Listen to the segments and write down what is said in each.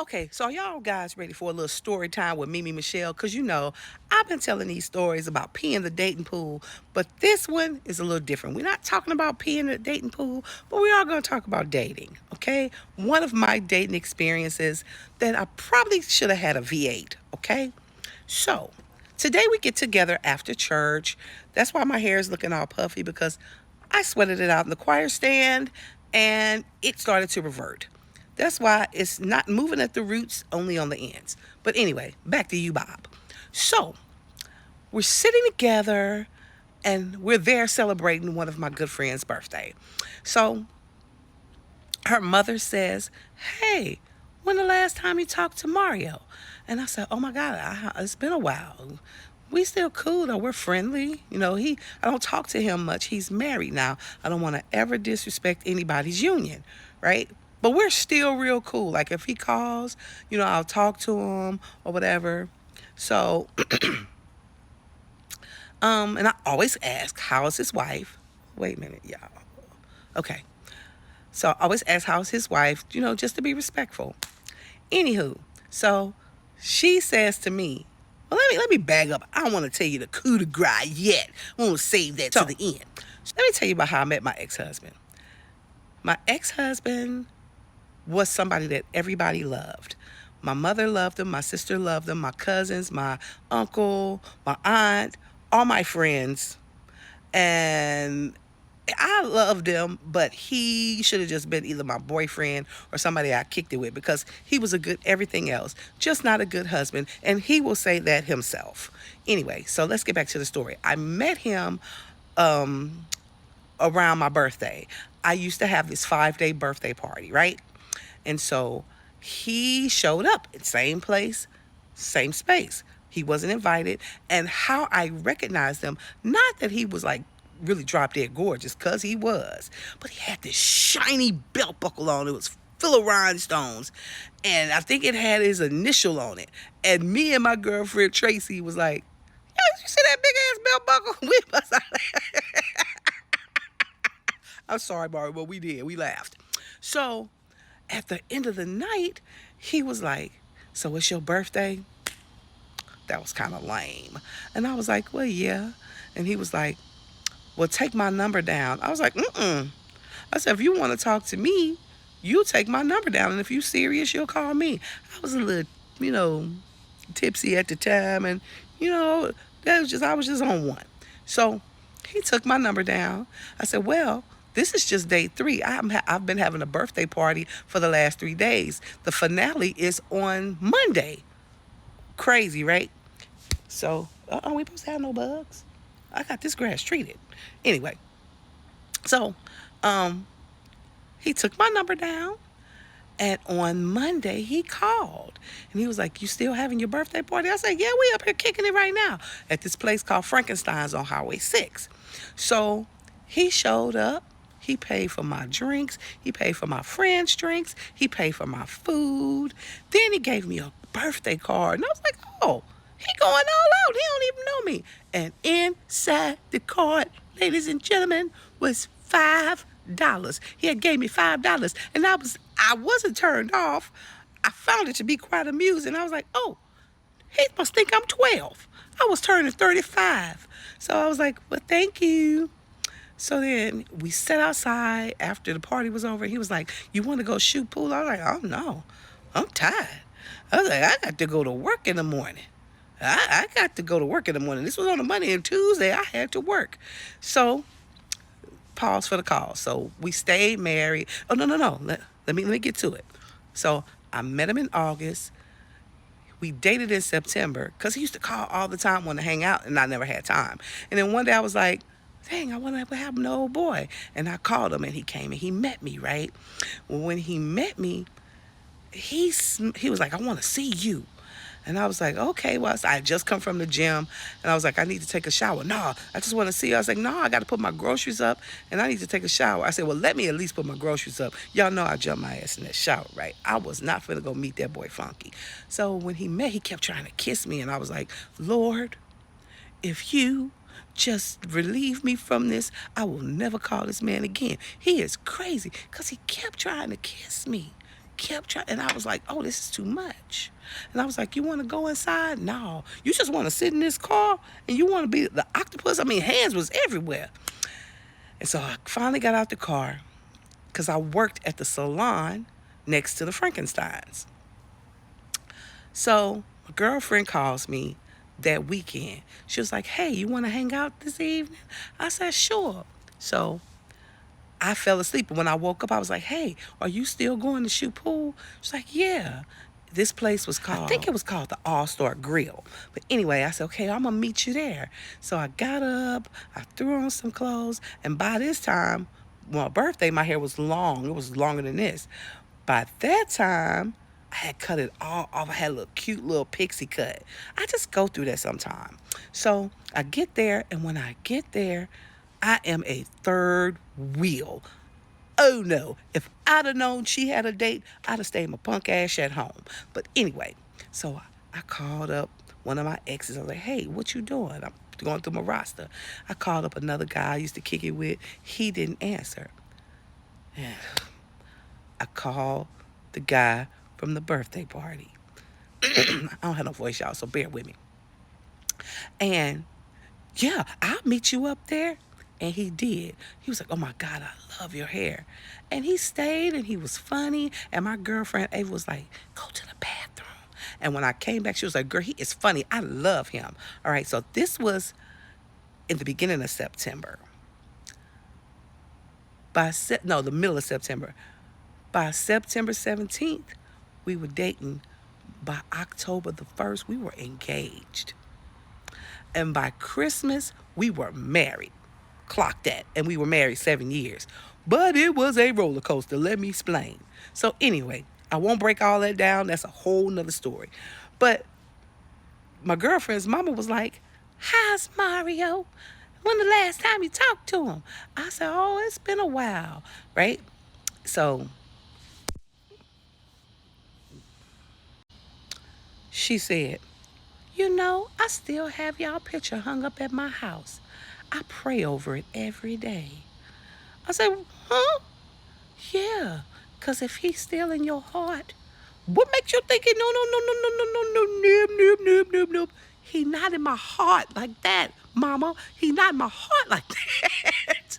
Okay, so are y'all guys ready for a little story time with Mimi Michelle? Because I've been telling these stories about peeing in the dating pool, but this one is a little different. We're not talking about peeing in the dating pool, but we are going to talk about dating, okay? One of my dating experiences that I probably should have had a V8, okay? So, today we get together after church. That's why my hair is looking all puffy because I sweated it out in the choir stand and it started to revert. That's why it's not moving at the roots, only on the ends. But anyway, back to you, Bob. So, we're sitting together and we're there celebrating one of my good friends' birthday. So, her mother says, "Hey, when the last time you talked to Mario?" And I said, "Oh my God, it's been a while. We still cool though. We're friendly. I don't talk to him much. He's married now. I don't want to ever disrespect anybody's union, right? But we're still real cool. Like if he calls, I'll talk to him or whatever." So, and I always ask, "How's his wife?" Wait a minute, y'all. Okay. So I always ask, "How's his wife?" Just to be respectful. Anywho, so she says to me, "Well, let me bag up. I don't want to tell you the coup de grace yet. I want to save that to the end. So let me tell you about how I met my ex-husband. My ex-husband was somebody that everybody loved. My mother loved him, my sister loved him, my cousins, my uncle, my aunt, all my friends. And I loved him, but he should have just been either my boyfriend or somebody I kicked it with because he was a good everything else, just not a good husband. And he will say that himself. Anyway, so let's get back to the story. I met him um, around my birthday. I used to have this 5-day birthday party, right? And so he showed up at same place, same space. He wasn't invited. And how I recognized him, not that he was like really drop dead gorgeous, because he was, but he had this shiny belt buckle on. It was full of rhinestones. And I think it had his initial on it. And me and my girlfriend Tracy was like, "Yo, you see that big ass belt buckle?" We was I'm sorry, Barry, but we did. We laughed. So at the end of the night, he was like, "So it's your birthday?" That was kind of lame. And I was like, "Well, yeah." And he was like, "Well, take my number down." I was like, "Mm-mm." I said, "If you want to talk to me, you take my number down. And if you serious, you'll call me." I was a little, you know, tipsy at the time. And, I was just on one. So he took my number down. I said, "Well, this is just day 3. I've been having a birthday party for the last 3 days. The finale is on Monday." Crazy, right? So, we supposed to have no bugs? I got this grass treated. Anyway, so he took my number down. And on Monday, he called and he was like, "You still having your birthday party?" I said, "Yeah, we up here kicking it right now at this place called Frankenstein's on Highway 6. So he showed up. He paid for my drinks. He paid for my friends' drinks. He paid for my food. Then he gave me a birthday card. And I was like, "Oh, he going all out. He don't even know me." And inside the card, ladies and gentlemen, was $5. He had gave me $5. And I wasn't turned off. I found it to be quite amusing. I was like, "Oh, he must think I'm 12. I was turning 35. So I was like, "Well, thank you." So then we sat outside after the party was over. He was like, "You want to go shoot pool?" I was like, "Oh, no. I'm tired." I was like, "I got to go to work in the morning. I got to go to work in the morning." This was on a Monday, and Tuesday I had to work. So pause for the call. So we stayed married. Oh, no, no, no. Let me get to it. So I met him in August. We dated in September because he used to call all the time, want to hang out, and I never had time. And then one day I was like, "Dang, I want to have an old boy." And I called him, and he came and he met me, right? Well, when he met me, he was like, "I want to see you." And I was like, "Okay." Well, I had just come from the gym, and I was like, "I need to take a shower." "No, I just want to see you." I was like, "No, I got to put my groceries up, and I need to take a shower." I said, "Well, let me at least put my groceries up." Y'all know I jumped my ass in that shower, right? I was not finna go meet that boy Funky. So when he kept trying to kiss me, and I was like, "Lord, if you just relieve me from this, I will never call this man again. He is crazy," because he kept trying to kiss me. kept trying, and I was like, oh, this is too much. And I was like, you want to go inside? No. You just want to sit in this car and you want to be the octopus? I mean, hands was everywhere. And so I finally got out the car because I worked at the salon next to the Frankensteins. So my girlfriend calls me that weekend. She was like, hey, you want to hang out this evening? I said, sure. So I fell asleep. And when I woke up, I was like, hey, are you still going to shoot pool? She's like, yeah. This place was called, I think it was called the All-Star Grill. But anyway, I said, okay, I'm going to meet you there. So I got up, I threw on some clothes, and by this time, well, my birthday, my hair was long. It was longer than this. By that time, I had cut it all off. I had a little cute little pixie cut. I just go through that sometime. So I get there, and when I get there, I am a third wheel. Oh no, if I'd have known she had a date, I'd have stayed my punk ass at home. But anyway, so I called up one of my exes. I was like, hey, what you doing? I'm going through my roster. I called up another guy I used to kick it with. He didn't answer. And I called the guy from the birthday party. I don't have no voice, y'all, so bear with me. And yeah, I'll meet you up there. And he did. He was like, oh my God, I love your hair. And he stayed and he was funny. And my girlfriend, Ava, was like, go to the bathroom. And when I came back, she was like, girl, he is funny. I love him. All right, so this was in the beginning of September. The middle of September. By September 17th, we were dating. By October the 1st, we were engaged. And by Christmas, we were married. Clock that. And we were married 7 years. But it was a roller coaster. Let me explain. So anyway, I won't break all that down. That's a whole nother story. But my girlfriend's mama was like, how's Mario? When the last time you talked to him? I said, oh, it's been a while. Right? So she said, you know, I still have y'all picture hung up at my house. I pray over it every day. I said, huh? Yeah, because if he's still in your heart, what makes you think no, no, no, no, no, no, no, no, nope, nope, nope, nope, nope. He not in my heart like that, mama. He not in my heart like that.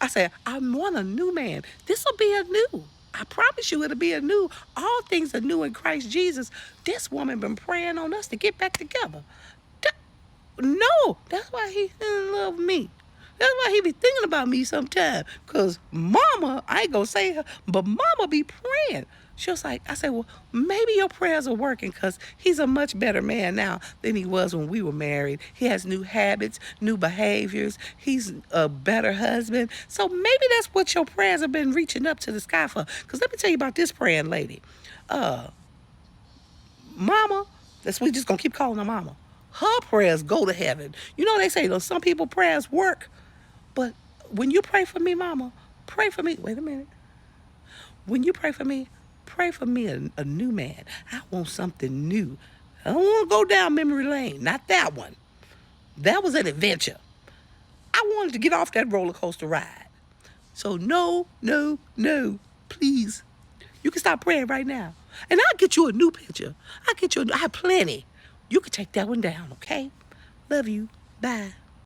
I said, I want a new man. This will be a new. I promise you it'll be a new. All things are new in Christ Jesus. This woman been praying on us to get back together. No, that's why he's in love with me. That's why he be thinking about me sometime. Because mama, I ain't going to say her, but mama be praying. She was like, I said, well, maybe your prayers are working because he's a much better man now than he was when we were married. He has new habits, new behaviors. He's a better husband. So maybe that's what your prayers have been reaching up to the sky for. Because let me tell you about this praying lady. Mama, we just going to keep calling her mama. Her prayers go to heaven. You know they say, some people prayers work. But when you pray for me, mama, pray for me. Wait a minute. When you pray for me a new man. I want something new. I don't want to go down memory lane. Not that one. That was an adventure. I wanted to get off that roller coaster ride. So no, no, no, please. You can stop praying right now. And I'll get you a new picture. I have plenty. You can take that one down, okay? Love you. Bye.